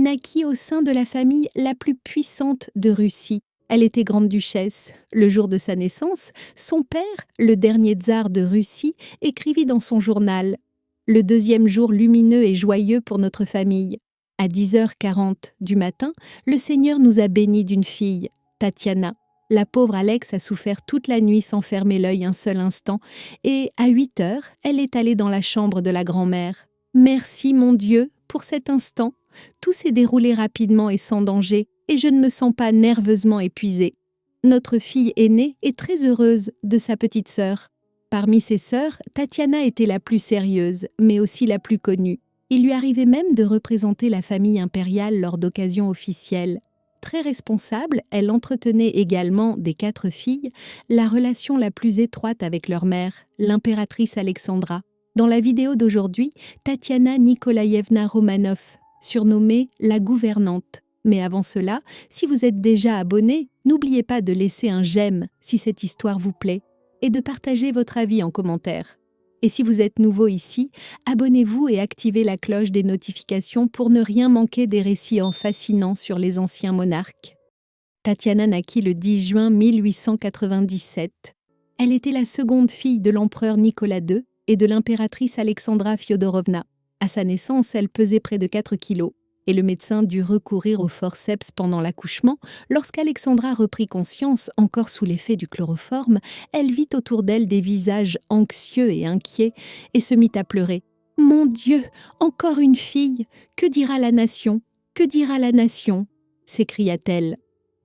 naquit au sein de la famille la plus puissante de Russie. Elle était grande-duchesse. Le jour de sa naissance, son père, le dernier tsar de Russie, écrivit dans son journal « Le deuxième jour lumineux et joyeux pour notre famille. À 10h40 du matin, le Seigneur nous a bénis d'une fille, Tatiana. La pauvre Alex a souffert toute la nuit sans fermer l'œil un seul instant, et à 8h, elle est allée dans la chambre de la grand-mère. Merci mon Dieu pour cet instant. Tout s'est déroulé rapidement et sans danger, et je ne me sens pas nerveusement épuisée. Notre fille aînée est très heureuse de sa petite sœur. Parmi ses sœurs, Tatiana était la plus sérieuse, mais aussi la plus connue. Il lui arrivait même de représenter la famille impériale lors d'occasions officielles. Très responsable, elle entretenait également, des 4 filles, la relation la plus étroite avec leur mère, l'impératrice Alexandra. Dans la vidéo d'aujourd'hui, Tatiana Nikolaïevna Romanov, surnommée la gouvernante. Mais avant cela, si vous êtes déjà abonné, n'oubliez pas de laisser un j'aime si cette histoire vous plaît et de partager votre avis en commentaire. Et si vous êtes nouveau ici, abonnez-vous et activez la cloche des notifications pour ne rien manquer des récits fascinants sur les anciens monarques. Tatiana naquit le 10 juin 1897. Elle était la seconde fille de l'empereur Nicolas II et de l'impératrice Alexandra Fyodorovna. À sa naissance, elle pesait près de 4 kilos. Et le médecin dut recourir au forceps pendant l'accouchement. Lorsqu'Alexandra reprit conscience, encore sous l'effet du chloroforme, elle vit autour d'elle des visages anxieux et inquiets et se mit à pleurer. « Mon Dieu, encore une fille! Que dira la nation? Que dira la nation ?» s'écria-t-elle.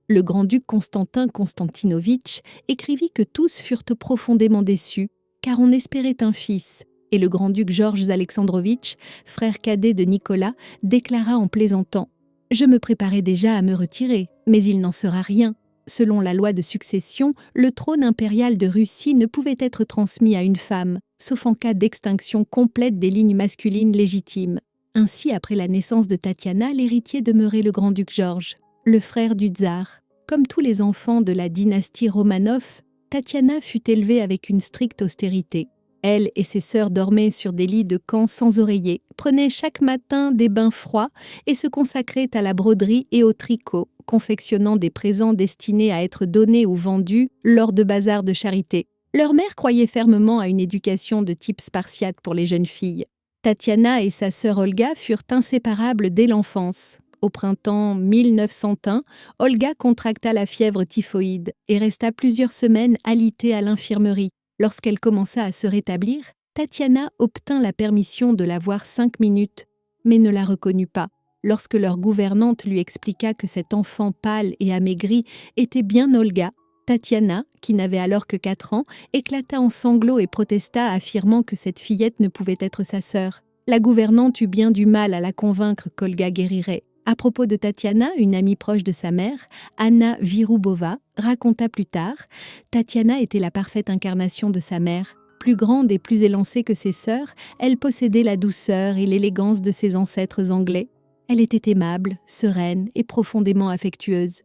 Le grand-duc Constantin Constantinovitch écrivit que tous furent profondément déçus, car on espérait un fils. Et le grand-duc Georges Alexandrovitch, frère cadet de Nicolas, déclara en plaisantant « Je me préparais déjà à me retirer, mais il n'en sera rien. Selon la loi de succession, le trône impérial de Russie ne pouvait être transmis à une femme, sauf en cas d'extinction complète des lignes masculines légitimes. » Ainsi, après la naissance de Tatiana, l'héritier demeurait le grand-duc Georges, le frère du tsar. Comme tous les enfants de la dynastie Romanov, Tatiana fut élevée avec une stricte austérité. Elle et ses sœurs dormaient sur des lits de camp sans oreiller, prenaient chaque matin des bains froids et se consacraient à la broderie et au tricot, confectionnant des présents destinés à être donnés ou vendus lors de bazars de charité. Leur mère croyait fermement à une éducation de type spartiate pour les jeunes filles. Tatiana et sa sœur Olga furent inséparables dès l'enfance. Au printemps 1901, Olga contracta la fièvre typhoïde et resta plusieurs semaines alitée à l'infirmerie. Lorsqu'elle commença à se rétablir, Tatiana obtint la permission de la voir 5 minutes, mais ne la reconnut pas. Lorsque leur gouvernante lui expliqua que cet enfant pâle et amaigri était bien Olga, Tatiana, qui n'avait alors que 4 ans, éclata en sanglots et protesta, affirmant que cette fillette ne pouvait être sa sœur. La gouvernante eut bien du mal à la convaincre qu'Olga guérirait. À propos de Tatiana, une amie proche de sa mère, Anna Virubova, raconta plus tard « Tatiana était la parfaite incarnation de sa mère. Plus grande et plus élancée que ses sœurs, elle possédait la douceur et l'élégance de ses ancêtres anglais. Elle était aimable, sereine et profondément affectueuse.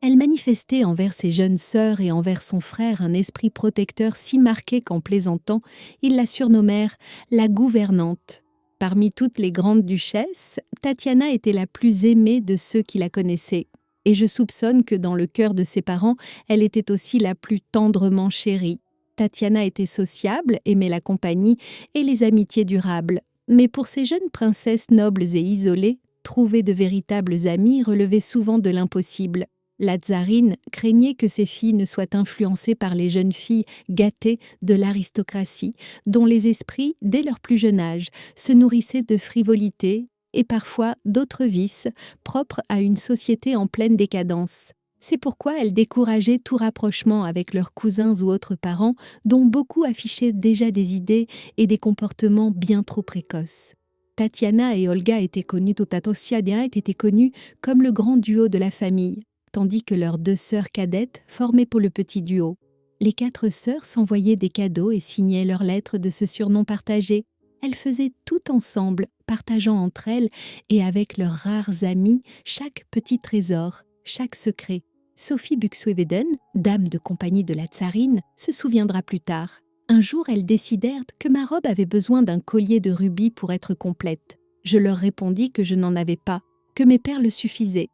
Elle manifestait envers ses jeunes sœurs et envers son frère un esprit protecteur si marqué qu'en plaisantant, ils la surnommèrent « la gouvernante ». Parmi toutes les grandes duchesses, Tatiana était la plus aimée de ceux qui la connaissaient. Et je soupçonne que dans le cœur de ses parents, elle était aussi la plus tendrement chérie. Tatiana était sociable, aimait la compagnie et les amitiés durables. Mais pour ces jeunes princesses nobles et isolées, trouver de véritables amis relevait souvent de l'impossible. La tsarine craignait que ses filles ne soient influencées par les jeunes filles gâtées de l'aristocratie, dont les esprits, dès leur plus jeune âge, se nourrissaient de frivolité et parfois d'autres vices propres à une société en pleine décadence. C'est pourquoi elle décourageait tout rapprochement avec leurs cousins ou autres parents, dont beaucoup affichaient déjà des idées et des comportements bien trop précoces. Tatiana et Olga étaient connues, étaient connues comme le grand duo de la famille, tandis que leurs 2 sœurs cadettes formaient pour le petit duo. Les 4 sœurs s'envoyaient des cadeaux et signaient leurs lettres de ce surnom partagé. Elles faisaient tout ensemble, partageant entre elles et avec leurs rares amis chaque petit trésor, chaque secret. Sophie Buxtehude, dame de compagnie de la tsarine, se souviendra plus tard. Un jour, elles décidèrent que ma robe avait besoin d'un collier de rubis pour être complète. Je leur répondis que je n'en avais pas. que mes perles suffisaient.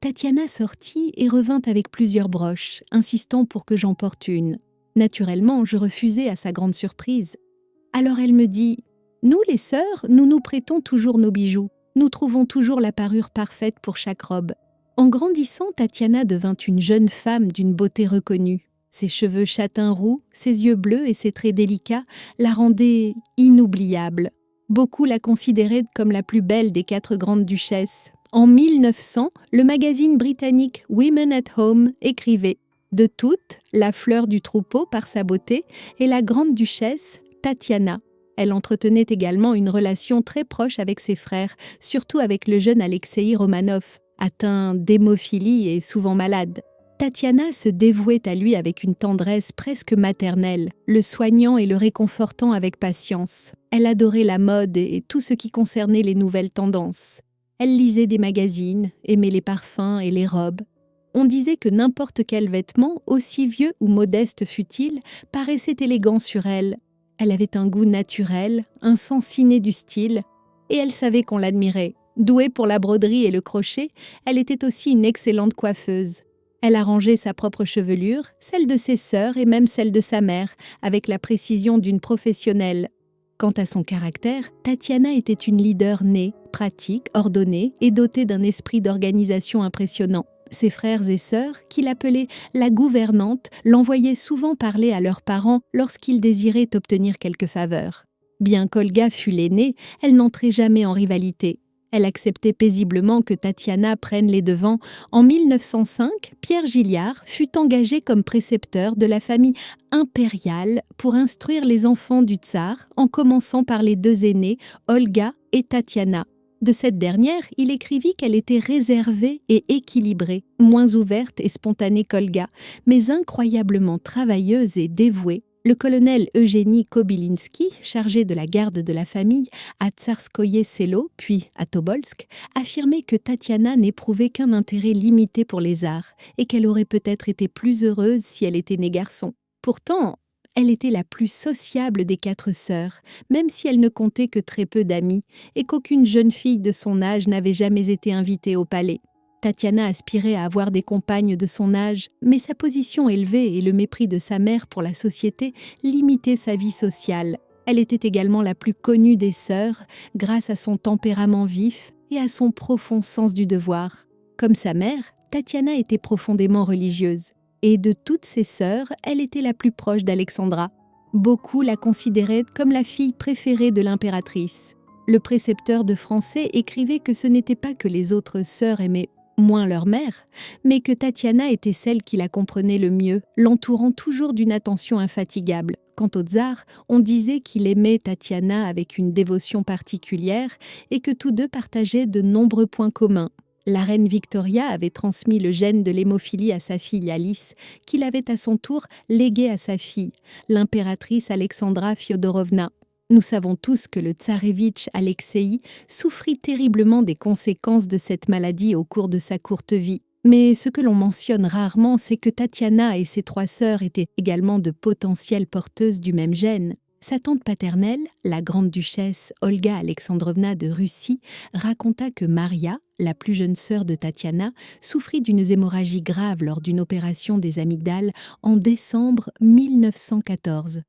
Tatiana sortit et revint avec plusieurs broches, insistant pour que j'en porte une. Naturellement, je refusai à sa grande surprise. Alors elle me dit « Nous, les sœurs, nous nous prêtons toujours nos bijoux. Nous trouvons toujours la parure parfaite pour chaque robe. » En grandissant, Tatiana devint une jeune femme d'une beauté reconnue. Ses cheveux châtain roux, ses yeux bleus et ses traits délicats la rendaient inoubliable. Beaucoup la considéraient comme la plus belle des 4 grandes duchesses. En 1900, le magazine britannique Women at Home écrivait « De toutes, la fleur du troupeau par sa beauté est la grande duchesse Tatiana ». Elle entretenait également une relation très proche avec ses frères, surtout avec le jeune Alexei Romanov, atteint d'hémophilie et souvent malade. Tatiana se dévouait à lui avec une tendresse presque maternelle, le soignant et le réconfortant avec patience. Elle adorait la mode et tout ce qui concernait les nouvelles tendances. Elle lisait des magazines, aimait les parfums et les robes. On disait que n'importe quel vêtement, aussi vieux ou modeste fût-il, paraissait élégant sur elle. Elle avait un goût naturel, un sens inné du style, et elle savait qu'on l'admirait. Douée pour la broderie et le crochet, elle était aussi une excellente coiffeuse. Elle arrangeait sa propre chevelure, celle de ses sœurs et même celle de sa mère, avec la précision d'une professionnelle. Quant à son caractère, Tatiana était une leader née, pratique, ordonnée et dotée d'un esprit d'organisation impressionnant. Ses frères et sœurs, qui l'appelaient la gouvernante, l'envoyaient souvent parler à leurs parents lorsqu'ils désiraient obtenir quelque faveur. Bien qu'Olga fût l'aînée, elle n'entrait jamais en rivalité. Elle acceptait paisiblement que Tatiana prenne les devants. En 1905, Pierre Gilliard fut engagé comme précepteur de la famille impériale pour instruire les enfants du tsar, en commençant par les 2 aînés, Olga et Tatiana. De cette dernière, il écrivit qu'elle était réservée et équilibrée, moins ouverte et spontanée qu'Olga, mais incroyablement travailleuse et dévouée. Le colonel Eugénie Kobylinski, chargé de la garde de la famille à Tsarskoye Selo, puis à Tobolsk, affirmait que Tatiana n'éprouvait qu'un intérêt limité pour les arts et qu'elle aurait peut-être été plus heureuse si elle était née garçon. Pourtant, elle était la plus sociable des 4 sœurs, même si elle ne comptait que très peu d'amis et qu'aucune jeune fille de son âge n'avait jamais été invitée au palais. Tatiana aspirait à avoir des compagnes de son âge, mais sa position élevée et le mépris de sa mère pour la société limitaient sa vie sociale. Elle était également la plus connue des sœurs, grâce à son tempérament vif et à son profond sens du devoir. Comme sa mère, Tatiana était profondément religieuse. Et de toutes ses sœurs, elle était la plus proche d'Alexandra. Beaucoup la considéraient comme la fille préférée de l'impératrice. Le précepteur de français écrivait que ce n'était pas que les autres sœurs aimaient moins leur mère, mais que Tatiana était celle qui la comprenait le mieux, l'entourant toujours d'une attention infatigable. Quant au tsar, on disait qu'il aimait Tatiana avec une dévotion particulière et que tous deux partageaient de nombreux points communs. La reine Victoria avait transmis le gène de l'hémophilie à sa fille Alice, qu'il avait à son tour légué à sa fille, l'impératrice Alexandra Fyodorovna. Nous savons tous que le tsarévitch Alexei souffrit terriblement des conséquences de cette maladie au cours de sa courte vie. Mais ce que l'on mentionne rarement, c'est que Tatiana et ses 3 sœurs étaient également de potentielles porteuses du même gène. Sa tante paternelle, la grande duchesse Olga Alexandrovna de Russie, raconta que Maria, la plus jeune sœur de Tatiana, souffrit d'une hémorragie grave lors d'une opération des amygdales en décembre 1914.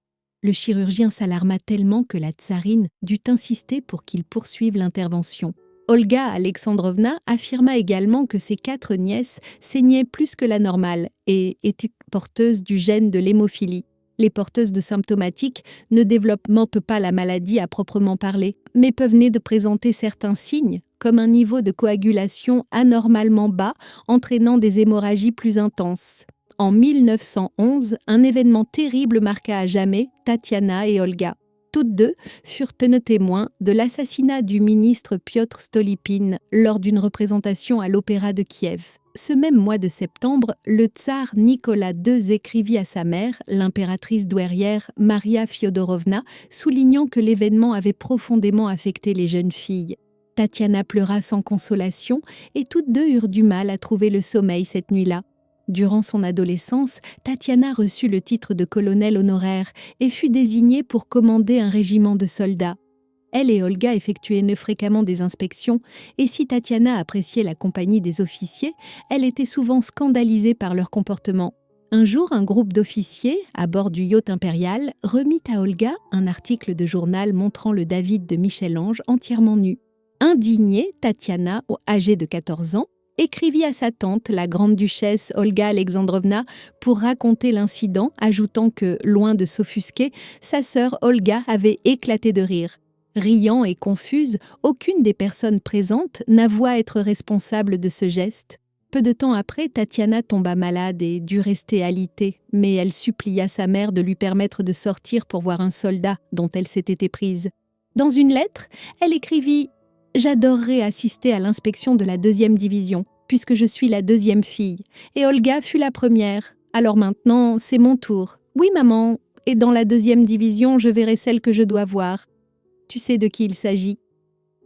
Le chirurgien s'alarma tellement que la tsarine dut insister pour qu'il poursuive l'intervention. Olga Alexandrovna affirma également que ses 4 nièces saignaient plus que la normale et étaient porteuses du gène de l'hémophilie. Les porteuses de symptomatiques ne développent pas la maladie à proprement parler, mais peuvent de présenter certains signes, comme un niveau de coagulation anormalement bas, entraînant des hémorragies plus intenses. En 1911, un événement terrible marqua à jamais Tatiana et Olga. Toutes deux furent témoins de l'assassinat du ministre Piotr Stolypine lors d'une représentation à l'Opéra de Kiev. Ce même mois de septembre, le tsar Nicolas II écrivit à sa mère, l'impératrice douairière Maria Fyodorovna, soulignant que l'événement avait profondément affecté les jeunes filles. Tatiana pleura sans consolation et toutes deux eurent du mal à trouver le sommeil cette nuit-là. Durant son adolescence, Tatiana reçut le titre de colonel honoraire et fut désignée pour commander un régiment de soldats. Elle et Olga effectuaient fréquemment des inspections, et si Tatiana appréciait la compagnie des officiers, elle était souvent scandalisée par leur comportement. Un jour, un groupe d'officiers, à bord du yacht impérial, remit à Olga un article de journal montrant le David de Michel-Ange entièrement nu. Indignée, Tatiana, âgée de 14 ans, écrivit à sa tante, la grande-duchesse Olga Alexandrovna, pour raconter l'incident, ajoutant que, loin de s'offusquer, sa sœur Olga avait éclaté de rire. Riant et confuse, aucune des personnes présentes n'avoua être responsable de ce geste. Peu de temps après, Tatiana tomba malade et dut rester alitée, mais elle supplia sa mère de lui permettre de sortir pour voir un soldat dont elle s'était éprise. Dans une lettre, elle écrivit « J'adorerais assister à l'inspection de la 2e division, puisque je suis la 2e fille, et Olga fut la première. Alors maintenant, c'est mon tour. Oui, maman, et dans la 2e division, je verrai celle que je dois voir. » Tu sais de qui il s'agit.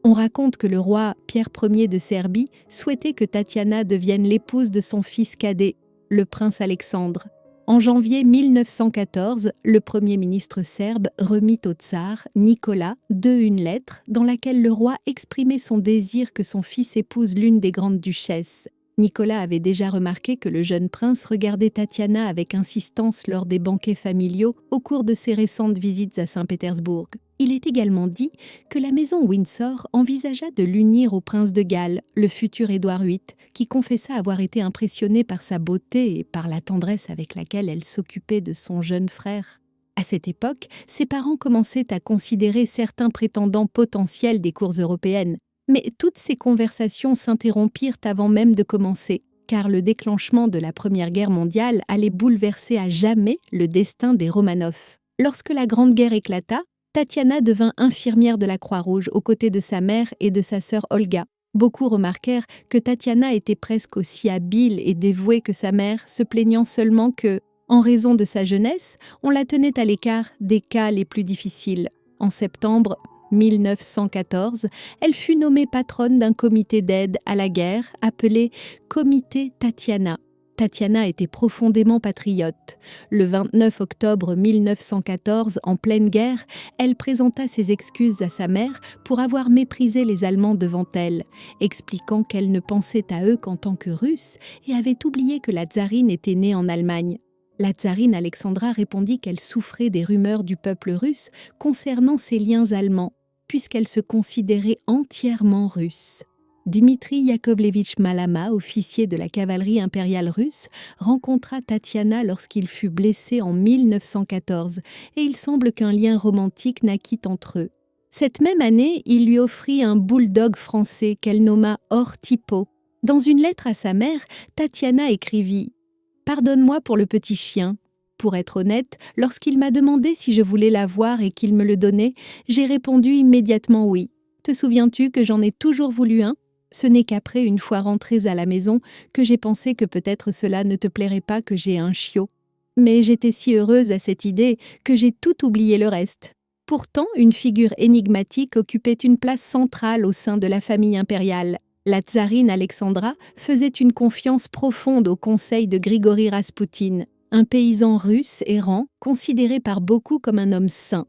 On raconte que le roi Pierre Ier de Serbie souhaitait que Tatiana devienne l'épouse de son fils cadet, le prince Alexandre. En janvier 1914, le premier ministre serbe remit au tsar, Nicolas, une lettre dans laquelle le roi exprimait son désir que son fils épouse l'une des grandes duchesses. Nicolas avait déjà remarqué que le jeune prince regardait Tatiana avec insistance lors des banquets familiaux au cours de ses récentes visites à Saint-Pétersbourg. Il est également dit que la maison Windsor envisagea de l'unir au prince de Galles, le futur Édouard VIII, qui confessa avoir été impressionné par sa beauté et par la tendresse avec laquelle elle s'occupait de son jeune frère. À cette époque, ses parents commençaient à considérer certains prétendants potentiels des cours européennes. Mais toutes ces conversations s'interrompirent avant même de commencer, car le déclenchement de la Première Guerre mondiale allait bouleverser à jamais le destin des Romanov. Lorsque la Grande Guerre éclata, Tatiana devint infirmière de la Croix-Rouge aux côtés de sa mère et de sa sœur Olga. Beaucoup remarquèrent que Tatiana était presque aussi habile et dévouée que sa mère, se plaignant seulement que, en raison de sa jeunesse, on la tenait à l'écart des cas les plus difficiles. En septembre 1914, elle fut nommée patronne d'un comité d'aide à la guerre appelé Comité Tatiana. Tatiana était profondément patriote. Le 29 octobre 1914, en pleine guerre, elle présenta ses excuses à sa mère pour avoir méprisé les Allemands devant elle, expliquant qu'elle ne pensait à eux qu'en tant que Russes et avait oublié que la tsarine était née en Allemagne. La tsarine Alexandra répondit qu'elle souffrait des rumeurs du peuple russe concernant ses liens allemands, puisqu'elle se considérait entièrement russe. Dmitri Yakovlevitch Malama, officier de la cavalerie impériale russe, rencontra Tatiana lorsqu'il fut blessé en 1914 et il semble qu'un lien romantique naquit entre eux. Cette même année, il lui offrit un bulldog français qu'elle nomma Ortipo. Dans une lettre à sa mère, Tatiana écrivit « Pardonne-moi pour le petit chien. Pour être honnête, lorsqu'il m'a demandé si je voulais l'avoir et qu'il me le donnait, j'ai répondu immédiatement oui. Te souviens-tu que j'en ai toujours voulu un ? Ce n'est qu'après, une fois rentrés à la maison, que j'ai pensé que peut-être cela ne te plairait pas que j'aie un chiot. Mais j'étais si heureuse à cette idée que j'ai tout oublié le reste. » Pourtant, une figure énigmatique occupait une place centrale au sein de la famille impériale. La tsarine Alexandra faisait une confiance profonde au conseil de Grigori Raspoutine, un paysan russe errant, considéré par beaucoup comme un homme saint.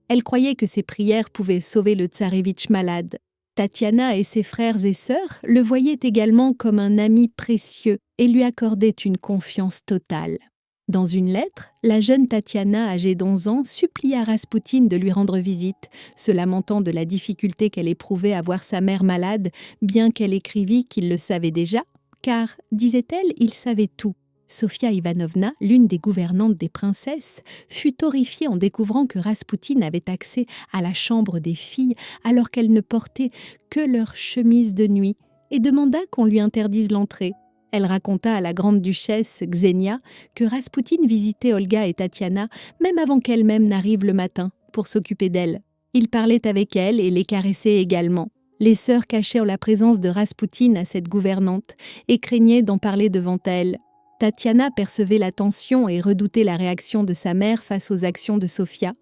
Elle croyait que ses prières pouvaient sauver le tsarévitch malade. Tatiana et ses frères et sœurs le voyaient également comme un ami précieux et lui accordaient une confiance totale. Dans une lettre, la jeune Tatiana, âgée d'11 ans, supplia Raspoutine de lui rendre visite, se lamentant de la difficulté qu'elle éprouvait à voir sa mère malade, bien qu'elle écrivît qu'il le savait déjà, car, disait-elle, il savait tout. Sofia Ivanovna, l'une des gouvernantes des princesses, fut horrifiée en découvrant que Raspoutine avait accès à la chambre des filles alors qu'elles ne portaient que leurs chemises de nuit et demanda qu'on lui interdise l'entrée. Elle raconta à la grande-duchesse Xenia que Raspoutine visitait Olga et Tatiana même avant qu'elles-mêmes n'arrivent le matin pour s'occuper d'elles. Il parlait avec elles et les caressait également. Les sœurs cachèrent la présence de Raspoutine à cette gouvernante et craignaient d'en parler devant elle. Tatiana percevait la tension et redoutait la réaction de sa mère face aux actions de Sofia.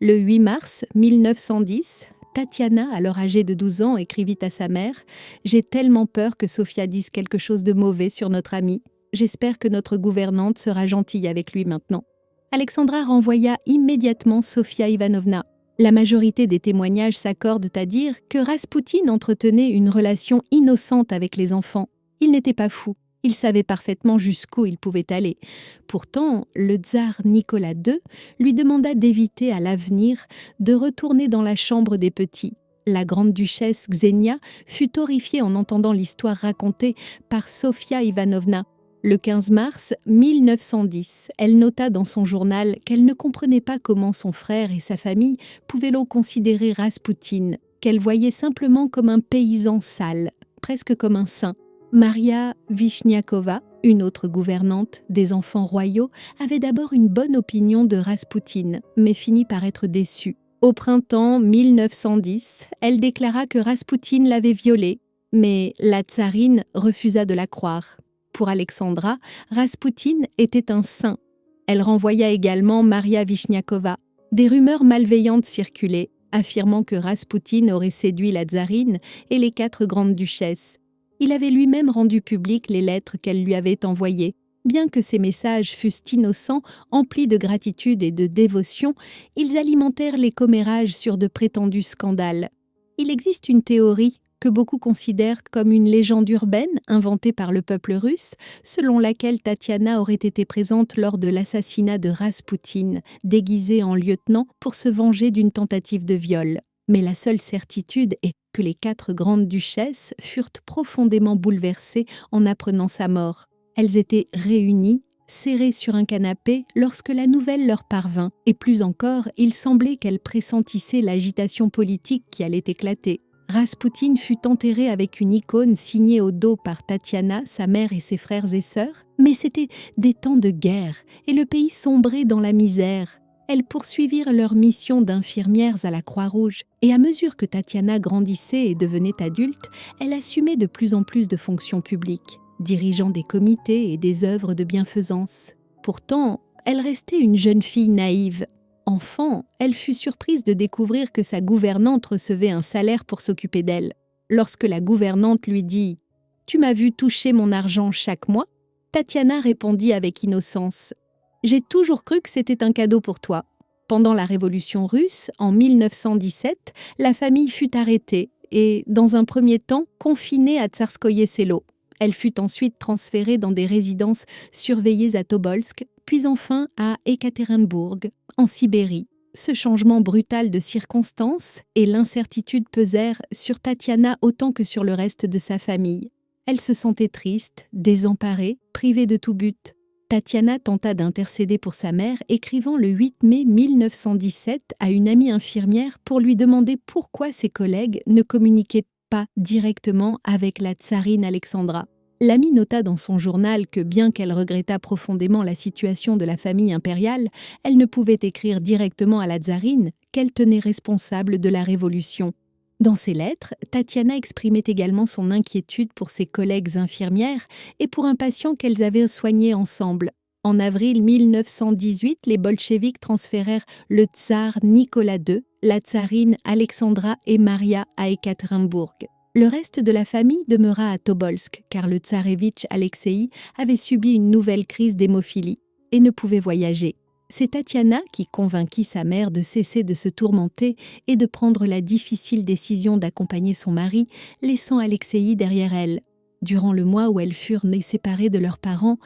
Le 8 mars 1910, Tatiana, alors âgée de 12 ans, écrivit à sa mère « J'ai tellement peur que Sofia dise quelque chose de mauvais sur notre ami. J'espère que notre gouvernante sera gentille avec lui maintenant. » Alexandra renvoya immédiatement Sofia Ivanovna. La majorité des témoignages s'accordent à dire que Raspoutine entretenait une relation innocente avec les enfants. Il n'était pas fou, il savait parfaitement jusqu'où il pouvait aller. Pourtant, le tsar Nicolas II lui demanda d'éviter à l'avenir de retourner dans la chambre des petits. La grande-duchesse Xenia fut horrifiée en entendant l'histoire racontée par Sofia Ivanovna. Le 15 mars 1910, elle nota dans son journal qu'elle ne comprenait pas comment son frère et sa famille pouvaient le considérer Raspoutine, qu'elle voyait simplement comme un paysan sale, presque comme un saint. Maria Vishniakova, une autre gouvernante des enfants royaux, avait d'abord une bonne opinion de Raspoutine, mais finit par être déçue. Au printemps 1910, elle déclara que Raspoutine l'avait violée, mais la tsarine refusa de la croire. Pour Alexandra, Raspoutine était un saint. Elle renvoya également Maria Vishniakova. Des rumeurs malveillantes circulaient, affirmant que Raspoutine aurait séduit la tsarine et les 4 grandes duchesses. Il avait lui-même rendu publiques les lettres qu'elle lui avait envoyées. Bien que ces messages fussent innocents, emplis de gratitude et de dévotion, ils alimentèrent les commérages sur de prétendus scandales. Il existe une théorie que beaucoup considèrent comme une légende urbaine inventée par le peuple russe, selon laquelle Tatiana aurait été présente lors de l'assassinat de Raspoutine, déguisée en lieutenant pour se venger d'une tentative de viol. Mais la seule certitude est que les 4 grandes duchesses furent profondément bouleversées en apprenant sa mort. Elles étaient réunies, serrées sur un canapé, lorsque la nouvelle leur parvint, et plus encore, il semblait qu'elles pressentissaient l'agitation politique qui allait éclater. Raspoutine fut enterré avec une icône signée au dos par Tatiana, sa mère et ses frères et sœurs, mais c'était des temps de guerre, et le pays sombrait dans la misère. Elles poursuivirent leur mission d'infirmières à la Croix-Rouge, et à mesure que Tatiana grandissait et devenait adulte, elle assumait de plus en plus de fonctions publiques, dirigeant des comités et des œuvres de bienfaisance. Pourtant, elle restait une jeune fille naïve. Enfant, elle fut surprise de découvrir que sa gouvernante recevait un salaire pour s'occuper d'elle. Lorsque la gouvernante lui dit « Tu m'as vu toucher mon argent chaque mois ?» Tatiana répondit avec innocence « J'ai toujours cru que c'était un cadeau pour toi. » Pendant la Révolution russe, en 1917, la famille fut arrêtée et, dans un premier temps, confinée à Tsarskoye-Selo. Elle fut ensuite transférée dans des résidences surveillées à Tobolsk, puis enfin à Ekaterinbourg, en Sibérie. Ce changement brutal de circonstances et l'incertitude pesèrent sur Tatiana autant que sur le reste de sa famille. Elle se sentait triste, désemparée, privée de tout but. Tatiana tenta d'intercéder pour sa mère, écrivant le 8 mai 1917 à une amie infirmière pour lui demander pourquoi ses collègues ne communiquaient pas directement avec la tsarine Alexandra. L'amie nota dans son journal que bien qu'elle regrettât profondément la situation de la famille impériale, elle ne pouvait écrire directement à la tsarine qu'elle tenait responsable de la révolution. Dans ses lettres, Tatiana exprimait également son inquiétude pour ses collègues infirmières et pour un patient qu'elles avaient soigné ensemble. En avril 1918, les bolcheviks transférèrent le tsar Nicolas II, la tsarine Alexandra et Maria à Ekaterinbourg. Le reste de la famille demeura à Tobolsk, car le tsarévitch Alexeï avait subi une nouvelle crise d'hémophilie et ne pouvait voyager. C'est Tatiana qui convainquit sa mère de cesser de se tourmenter et de prendre la difficile décision d'accompagner son mari, laissant Alexeï derrière elle. Durant le mois où elles furent séparées de leurs parents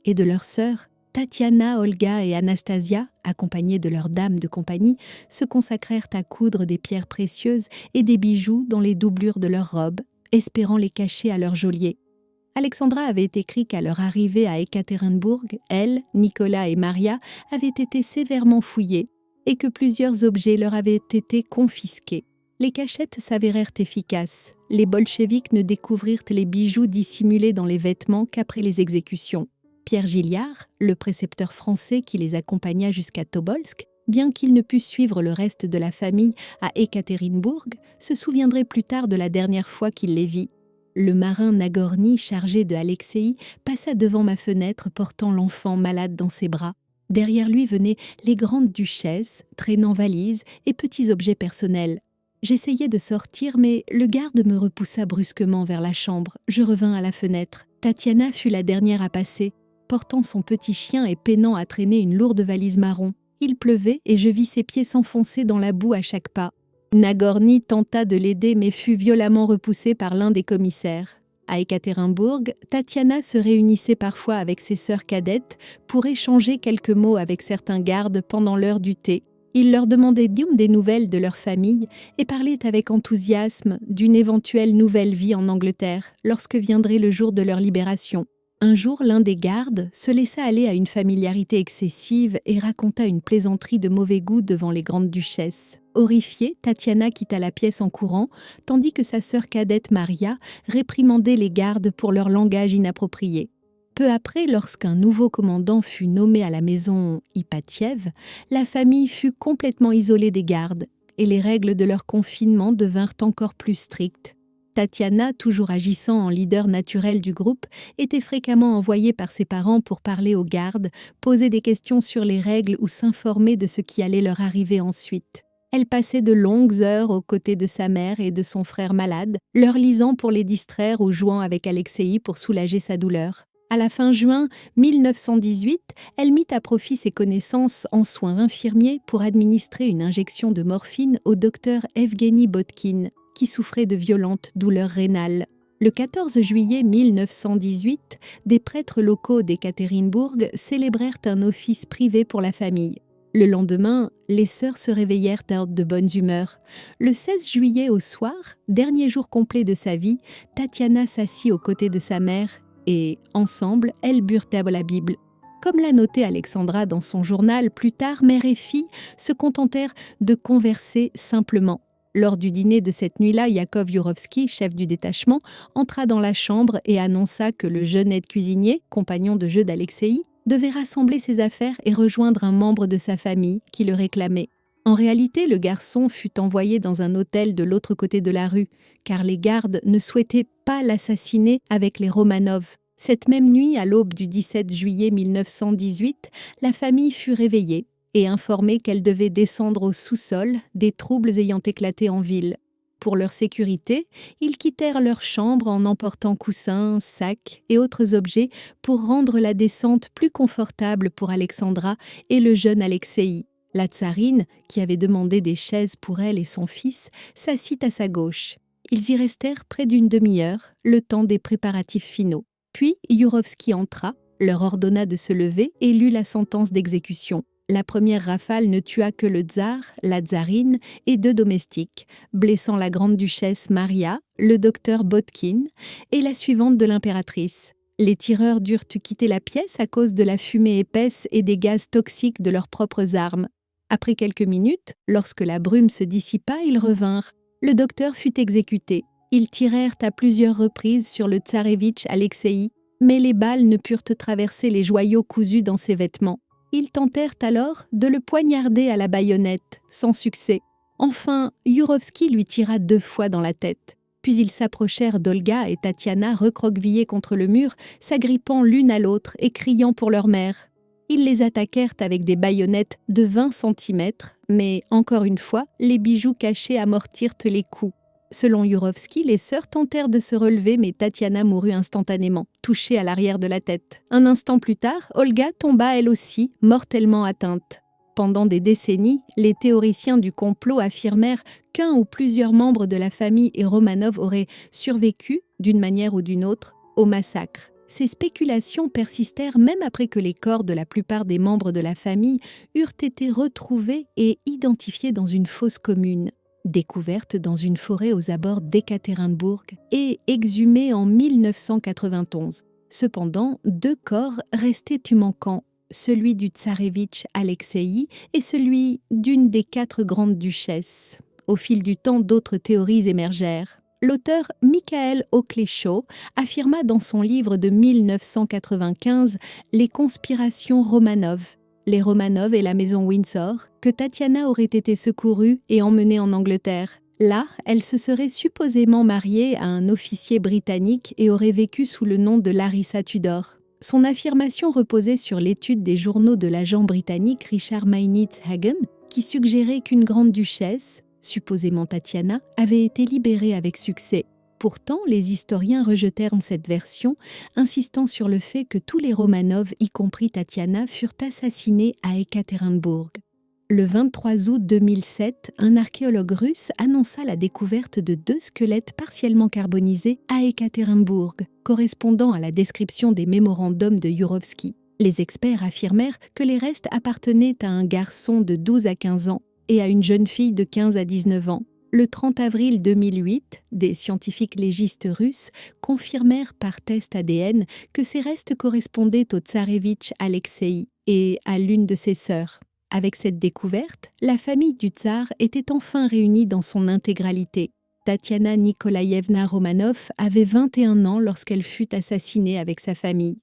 et de leurs sœurs, Tatiana, Olga et Anastasia, accompagnées de leurs dames de compagnie, se consacrèrent à coudre des pierres précieuses et des bijoux dans les doublures de leurs robes, espérant les cacher à leur geôlier. Alexandra avait écrit qu'à leur arrivée à Ekaterinbourg, elle, Nicolas et Maria avaient été sévèrement fouillés et que plusieurs objets leur avaient été confisqués. Les cachettes s'avérèrent efficaces. Les bolcheviks ne découvrirent les bijoux dissimulés dans les vêtements qu'après les exécutions. Pierre Gilliard, le précepteur français qui les accompagna jusqu'à Tobolsk, bien qu'il ne pût suivre le reste de la famille à Ekaterinbourg, se souviendrait plus tard de la dernière fois qu'il les vit. Le marin Nagorny, chargé de Alexeï, passa devant ma fenêtre portant l'enfant malade dans ses bras. Derrière lui venaient les grandes duchesses, traînant valises et petits objets personnels. J'essayai de sortir, mais le garde me repoussa brusquement vers la chambre. Je revins à la fenêtre. Tatiana fut la dernière à passer, portant son petit chien et peinant à traîner une lourde valise marron. Il pleuvait et je vis ses pieds s'enfoncer dans la boue à chaque pas. Nagorny tenta de l'aider mais fut violemment repoussé par l'un des commissaires. À Ekaterinbourg, Tatiana se réunissait parfois avec ses sœurs cadettes pour échanger quelques mots avec certains gardes pendant l'heure du thé. Il leur demandait des nouvelles de leur famille et parlait avec enthousiasme d'une éventuelle nouvelle vie en Angleterre lorsque viendrait le jour de leur libération. Un jour, l'un des gardes se laissa aller à une familiarité excessive et raconta une plaisanterie de mauvais goût devant les grandes duchesses. Horrifiée, Tatiana quitta la pièce en courant, tandis que sa sœur cadette Maria réprimandait les gardes pour leur langage inapproprié. Peu après, lorsqu'un nouveau commandant fut nommé à la maison Ipatiev, la famille fut complètement isolée des gardes et les règles de leur confinement devinrent encore plus strictes. Tatiana, toujours agissant en leader naturel du groupe, était fréquemment envoyée par ses parents pour parler aux gardes, poser des questions sur les règles ou s'informer de ce qui allait leur arriver ensuite. Elle passait de longues heures aux côtés de sa mère et de son frère malade, leur lisant pour les distraire ou jouant avec Alexei pour soulager sa douleur. À la fin juin 1918, elle mit à profit ses connaissances en soins infirmiers pour administrer une injection de morphine au docteur Evgeny Botkin, qui souffrait de violentes douleurs rénales. Le 14 juillet 1918, des prêtres locaux d'Ekaterinbourg célébrèrent un office privé pour la famille. Le lendemain, les sœurs se réveillèrent de bonne humeur. Le 16 juillet au soir, dernier jour complet de sa vie, Tatiana s'assit aux côtés de sa mère et, ensemble, elles burent à la Bible. Comme l'a noté Alexandra dans son journal, plus tard, mère et fille se contentèrent de converser simplement. Lors du dîner de cette nuit-là, Yakov Yurovsky, chef du détachement, entra dans la chambre et annonça que le jeune aide-cuisinier, compagnon de jeu d'Alexei, devait rassembler ses affaires et rejoindre un membre de sa famille qui le réclamait. En réalité, le garçon fut envoyé dans un hôtel de l'autre côté de la rue, car les gardes ne souhaitaient pas l'assassiner avec les Romanov. Cette même nuit, à l'aube du 17 juillet 1918, la famille fut réveillée et informée qu'elle devait descendre au sous-sol, des troubles ayant éclaté en ville. Pour leur sécurité, ils quittèrent leur chambre en emportant coussins, sacs et autres objets pour rendre la descente plus confortable pour Alexandra et le jeune Alexei. La tsarine, qui avait demandé des chaises pour elle et son fils, s'assit à sa gauche. Ils y restèrent près d'une demi-heure, le temps des préparatifs finaux. Puis Yurovsky entra, leur ordonna de se lever et lut la sentence d'exécution. La première rafale ne tua que le tsar, la tsarine et 2 domestiques, blessant la grande-duchesse Maria, le docteur Botkin et la suivante de l'impératrice. Les tireurs durent quitter la pièce à cause de la fumée épaisse et des gaz toxiques de leurs propres armes. Après quelques minutes, lorsque la brume se dissipa, ils revinrent. Le docteur fut exécuté. Ils tirèrent à plusieurs reprises sur le tsarévitch Alexei, mais les balles ne purent traverser les joyaux cousus dans ses vêtements. Ils tentèrent alors de le poignarder à la baïonnette, sans succès. Enfin, Yurovsky lui tira 2 fois dans la tête. Puis ils s'approchèrent d'Olga et Tatiana recroquevillées contre le mur, s'agrippant l'une à l'autre et criant pour leur mère. Ils les attaquèrent avec des baïonnettes de 20 cm, mais encore une fois, les bijoux cachés amortirent les coups. Selon Yurovsky, les sœurs tentèrent de se relever, mais Tatiana mourut instantanément, touchée à l'arrière de la tête. Un instant plus tard, Olga tomba elle aussi, mortellement atteinte. Pendant des décennies, les théoriciens du complot affirmèrent qu'un ou plusieurs membres de la famille et Romanov auraient survécu, d'une manière ou d'une autre, au massacre. Ces spéculations persistèrent même après que les corps de la plupart des membres de la famille eurent été retrouvés et identifiés dans une fosse commune. Découverte dans une forêt aux abords d'Ekaterinbourg et exhumée en 1991. Cependant, 2 corps restaient manquants, celui du tsarévitch Alexei et celui d'une des 4 grandes duchesses. Au fil du temps, d'autres théories émergèrent. L'auteur Mikhail Oklecho affirma dans son livre de 1995 « Les conspirations Romanov », les Romanov et la maison Windsor, que Tatiana aurait été secourue et emmenée en Angleterre. Là, elle se serait supposément mariée à un officier britannique et aurait vécu sous le nom de Larissa Tudor. Son affirmation reposait sur l'étude des journaux de l'agent britannique Richard Mainitz Hagen, qui suggérait qu'une grande duchesse, supposément Tatiana, avait été libérée avec succès. Pourtant, les historiens rejetèrent cette version, insistant sur le fait que tous les Romanov, y compris Tatiana, furent assassinés à Ekaterinbourg. Le 23 août 2007, un archéologue russe annonça la découverte de 2 squelettes partiellement carbonisés à Ekaterinbourg, correspondant à la description des mémorandums de Jurovsky. Les experts affirmèrent que les restes appartenaient à un garçon de 12 à 15 ans et à une jeune fille de 15 à 19 ans. Le 30 avril 2008, des scientifiques légistes russes confirmèrent par test ADN que ces restes correspondaient au tsarevitch Alexei et à l'une de ses sœurs. Avec cette découverte, la famille du tsar était enfin réunie dans son intégralité. Tatiana Nikolaïevna Romanov avait 21 ans lorsqu'elle fut assassinée avec sa famille.